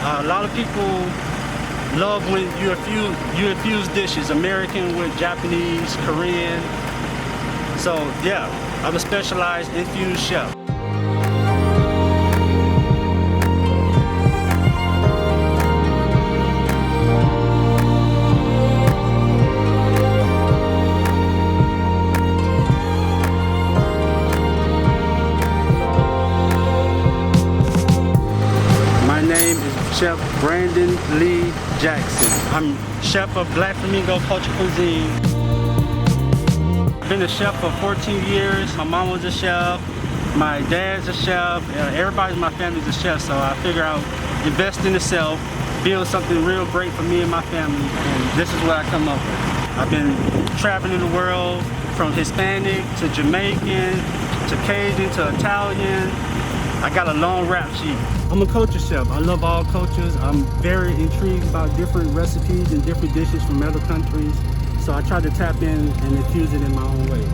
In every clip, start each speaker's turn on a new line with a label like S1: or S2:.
S1: A lot of people love when you infuse dishes, American with Japanese, Korean. So yeah, I'm a specialized infused chef. My name is Chef Brandon Lee Jackson. I'm chef of Black Flamingo Culture Cuisine. I've been a chef for 14 years. My mom was a chef, my dad's a chef, everybody in my family's a chef, so I figure out invest in self, build something real great for me and my family, and this is what I come up with. I've been traveling the world from Hispanic to Jamaican to Cajun to Italian. I got a long rap sheet. I'm a culture chef. I love all cultures. I'm very intrigued about different recipes and different dishes from other countries. So I try to tap in and infuse it in my own way.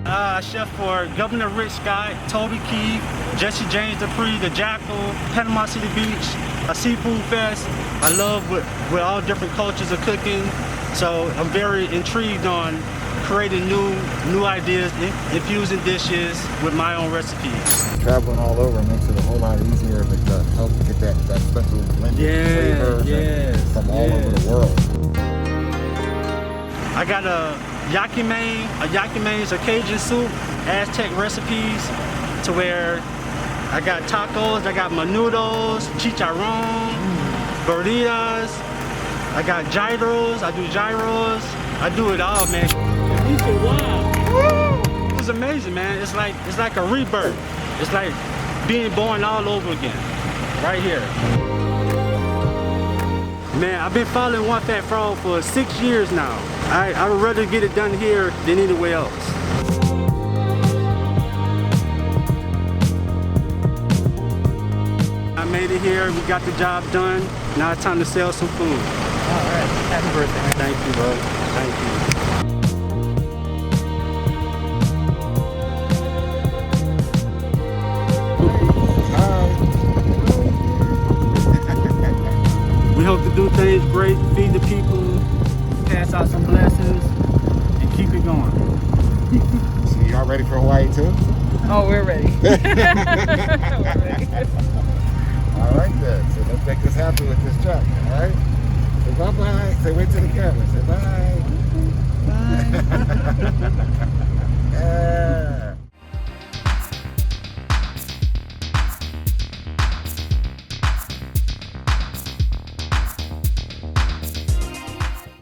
S1: I chef for Governor Rick Scott, Toby Keith, Jesse James Dupree, The Jackal, Panama City Beach, a seafood fest. I love with all different cultures of cooking. So I'm very intrigued on creating new ideas, infusing dishes with my own recipes.
S2: Traveling all over makes it a whole lot easier to help get that special blended flavors from all over the world.
S1: I got a yakime. A yakime is a Cajun soup, Aztec recipes, to where I got tacos, I got menudos, chicharron, burritas, I got gyros, I do gyros, I do it all, man. These are wild. It was amazing, man. It's like a rebirth. It's like being born all over again, right here. Man, I've been following One Fat Frog for 6 years now. I would rather get it done here than anywhere else. I made it here, we got the job done. Now it's time to sell some food.
S3: All right, happy birthday.
S1: Thank you, bro. Thank you. We hope to do things great, feed the people, pass out some blessings, and keep it going.
S2: So y'all ready for Hawaii too?
S3: Oh, we're ready. We're ready.
S2: All right then. So let's make this happen with this truck. All right. Say bye bye. Say wait to the camera. Say bye. Bye. Yeah.